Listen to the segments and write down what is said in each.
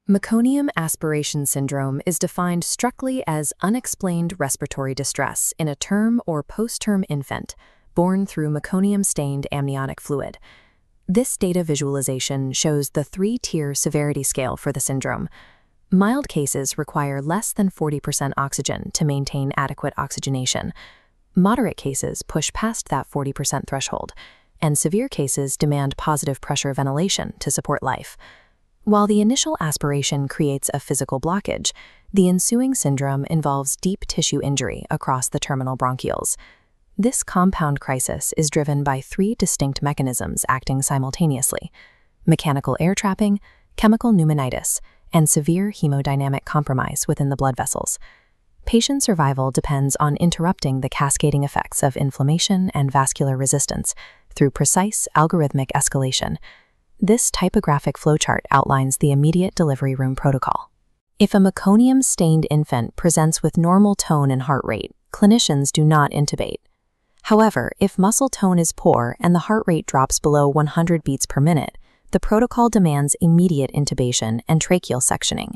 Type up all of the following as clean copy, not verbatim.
Meconium Aspiration Syndrome is defined strictly as unexplained respiratory distress in a term or post-term infant born through meconium-stained amniotic fluid. This data visualization shows the three-tier severity scale for the syndrome. Mild cases require less than 40% oxygen to maintain adequate oxygenation. Moderate cases push past that 40% threshold, and severe cases demand positive pressure ventilation to support life. While the initial aspiration creates a physical blockage, the ensuing syndrome involves deep tissue injury across the terminal bronchioles. This compound crisis is driven by three distinct mechanisms acting simultaneously: mechanical air trapping, chemical pneumonitis, and severe hemodynamic compromise within the blood vessels. Patient survival depends on interrupting the cascading effects of inflammation and vascular resistance through precise algorithmic escalation. This typographic flowchart outlines the immediate delivery room protocol. If a meconium-stained infant presents with normal tone and heart rate, clinicians do not intubate. However, if muscle tone is poor and the heart rate drops below 100 beats per minute, the protocol demands immediate intubation and tracheal sectioning.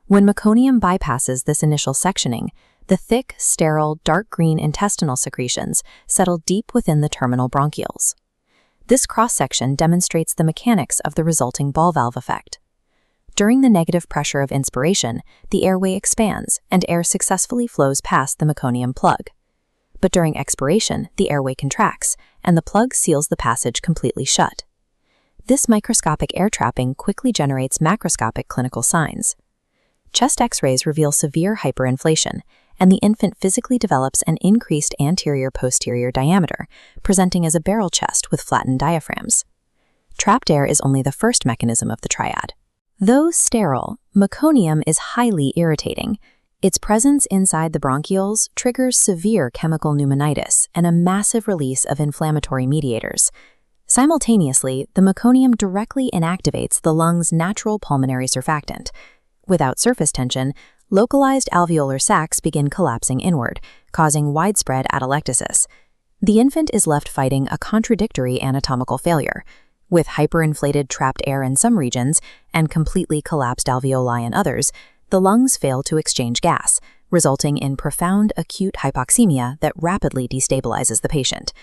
When meconium bypasses this initial sectioning, the thick, sterile, dark green intestinal secretions settle deep within the terminal bronchioles. This cross-section demonstrates the mechanics of the resulting ball valve effect. During the negative pressure of inspiration, the airway expands and air successfully flows past the meconium plug. But during expiration, the airway contracts, and the plug seals the passage completely shut. This microscopic air trapping quickly generates macroscopic clinical signs. Chest X-rays reveal severe hyperinflation, and the infant physically develops an increased anterior-posterior diameter, presenting as a barrel chest with flattened diaphragms. Trapped air is only the first mechanism of the triad. Though sterile, meconium is highly irritating. Its presence inside the bronchioles triggers severe chemical pneumonitis and a massive release of inflammatory mediators. Simultaneously, the meconium directly inactivates the lungs' natural pulmonary surfactant. Without surface tension, localized alveolar sacs begin collapsing inward, causing widespread atelectasis. The infant is left fighting a contradictory anatomical failure. With hyperinflated trapped air in some regions and completely collapsed alveoli in others, the lungs fail to exchange gas, resulting in profound acute hypoxemia that rapidly destabilizes the patient.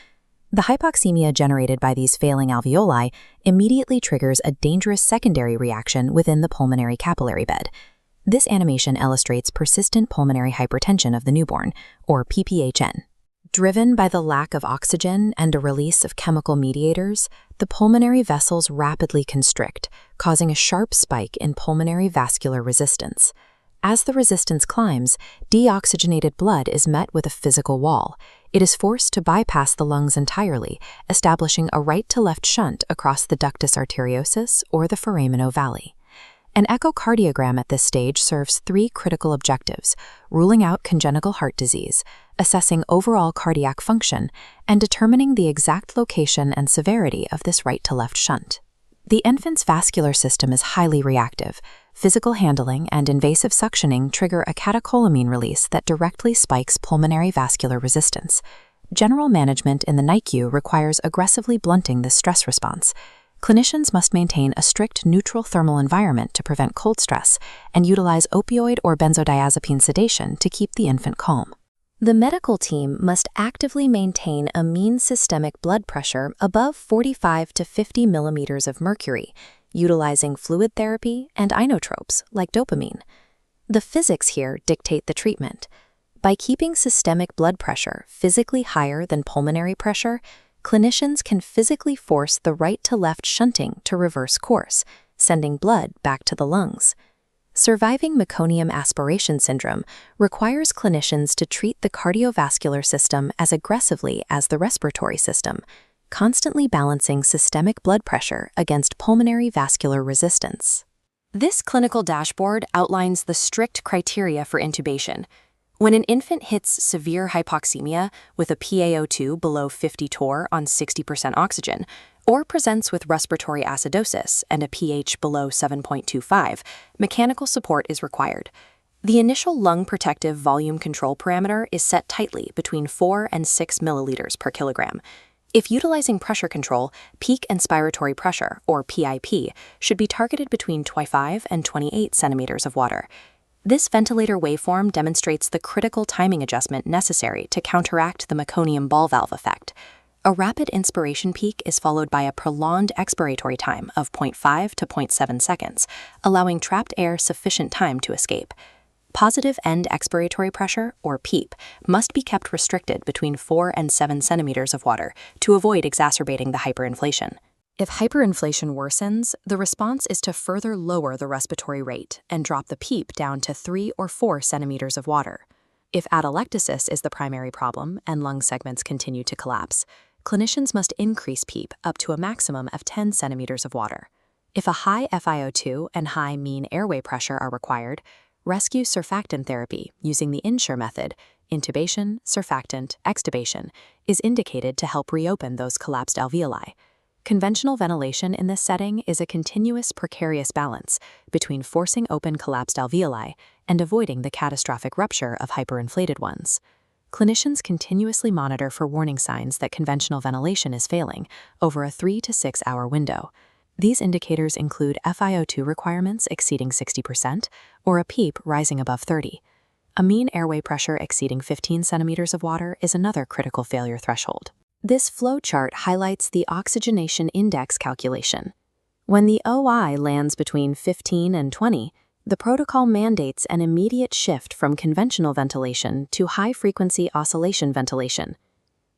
The hypoxemia generated by these failing alveoli immediately triggers a dangerous secondary reaction within the pulmonary capillary bed. This animation illustrates persistent pulmonary hypertension of the newborn, or PPHN. Driven by the lack of oxygen and a release of chemical mediators, the pulmonary vessels rapidly constrict, causing a sharp spike in pulmonary vascular resistance. As the resistance climbs, deoxygenated blood is met with a physical wall. It is forced to bypass the lungs entirely, establishing a right-to-left shunt across the ductus arteriosus or the foramen ovale. An echocardiogram at this stage serves three critical objectives: ruling out congenital heart disease, assessing overall cardiac function, and determining the exact location and severity of this right-to-left shunt. The infant's vascular system is highly reactive. Physical handling and invasive suctioning trigger a catecholamine release that directly spikes pulmonary vascular resistance. General management in the NICU requires aggressively blunting this stress response. Clinicians must maintain a strict neutral thermal environment to prevent cold stress and utilize opioid or benzodiazepine sedation to keep the infant calm. The medical team must actively maintain a mean systemic blood pressure above 45 to 50 millimeters of mercury, utilizing fluid therapy and inotropes like dopamine. The physics here dictate the treatment. By keeping systemic blood pressure physically higher than pulmonary pressure, clinicians can physically force the right-to-left shunting to reverse course, sending blood back to the lungs. Surviving Meconium Aspiration Syndrome requires clinicians to treat the cardiovascular system as aggressively as the respiratory system, constantly balancing systemic blood pressure against pulmonary vascular resistance. This clinical dashboard outlines the strict criteria for intubation. When an infant hits severe hypoxemia with a PaO2 below 50 torr on 60% oxygen, or presents with respiratory acidosis and a pH below 7.25, mechanical support is required. The initial lung protective volume control parameter is set tightly between 4 and 6 milliliters per kilogram. If utilizing pressure control, peak inspiratory pressure, or PIP, should be targeted between 25 and 28 centimeters of water. This ventilator waveform demonstrates the critical timing adjustment necessary to counteract the meconium ball valve effect. A rapid inspiration peak is followed by a prolonged expiratory time of 0.5 to 0.7 seconds, allowing trapped air sufficient time to escape. Positive end expiratory pressure, or PEEP, must be kept restricted between 4 and 7 centimeters of water to avoid exacerbating the hyperinflation. If hyperinflation worsens, the response is to further lower the respiratory rate and drop the PEEP down to 3 or 4 centimeters of water. If atelectasis is the primary problem and lung segments continue to collapse, clinicians must increase PEEP up to a maximum of 10 centimeters of water. If a high FiO2 and high mean airway pressure are required, rescue surfactant therapy using the INSURE method, intubation, surfactant, extubation, is indicated to help reopen those collapsed alveoli. Conventional ventilation in this setting is a continuous precarious balance between forcing open collapsed alveoli and avoiding the catastrophic rupture of hyperinflated ones. Clinicians continuously monitor for warning signs that conventional ventilation is failing over a 3 to 6 hour window. These indicators include FiO2 requirements exceeding 60% or a PEEP rising above 30. A mean airway pressure exceeding 15 centimeters of water is another critical failure threshold. This flow chart highlights the oxygenation index calculation. When the OI lands between 15 and 20, the protocol mandates an immediate shift from conventional ventilation to high-frequency oscillation ventilation.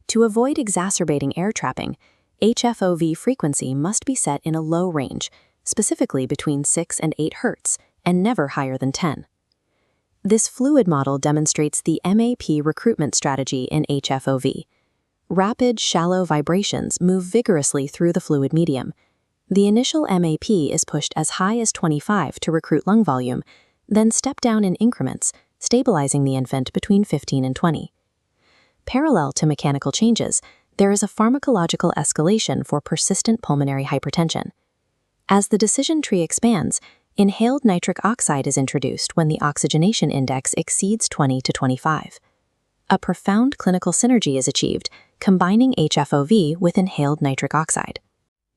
To avoid exacerbating air trapping, HFOV frequency must be set in a low range, specifically between 6 and 8 Hz, and never higher than 10. This fluid model demonstrates the MAP recruitment strategy in HFOV. Rapid, shallow vibrations move vigorously through the fluid medium. The initial MAP is pushed as high as 25 to recruit lung volume, then step down in increments, stabilizing the infant between 15 and 20. Parallel to mechanical changes, there is a pharmacological escalation for persistent pulmonary hypertension. As the decision tree expands, inhaled nitric oxide is introduced when the oxygenation index exceeds 20 to 25. A profound clinical synergy is achieved, combining HFOV with inhaled nitric oxide.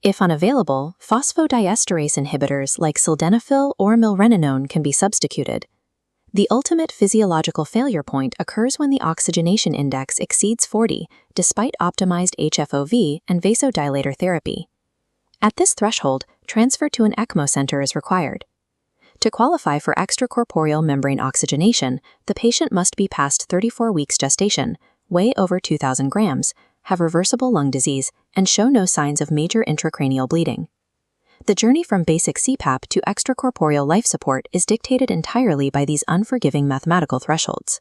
If unavailable, phosphodiesterase inhibitors like sildenafil or milrinone can be substituted. The ultimate physiological failure point occurs when the oxygenation index exceeds 40, despite optimized HFOV and vasodilator therapy. At this threshold, transfer to an ECMO center is required. To qualify for extracorporeal membrane oxygenation, the patient must be past 34 weeks gestation, weigh over 2,000 grams, have reversible lung disease, and show no signs of major intracranial bleeding. The journey from basic CPAP to extracorporeal life support is dictated entirely by these unforgiving mathematical thresholds.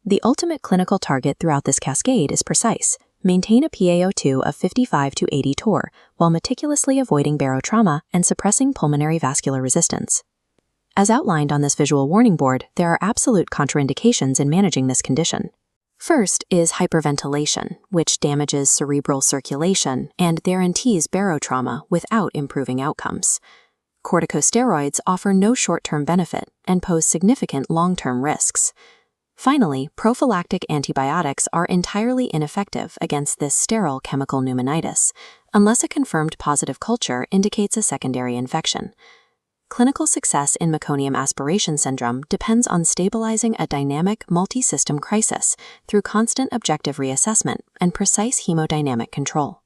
The ultimate clinical target throughout this cascade is precise: maintain a PaO2 of 55 to 80 torr while meticulously avoiding barotrauma and suppressing pulmonary vascular resistance. As outlined on this visual warning board, there are absolute contraindications in managing this condition. First is hyperventilation, which damages cerebral circulation and guarantees barotrauma without improving outcomes. Corticosteroids offer no short-term benefit and pose significant long-term risks. Finally, prophylactic antibiotics are entirely ineffective against this sterile chemical pneumonitis, unless a confirmed positive culture indicates a secondary infection. Clinical success in Meconium Aspiration Syndrome depends on stabilizing a dynamic multi-system crisis through constant objective reassessment and precise hemodynamic control.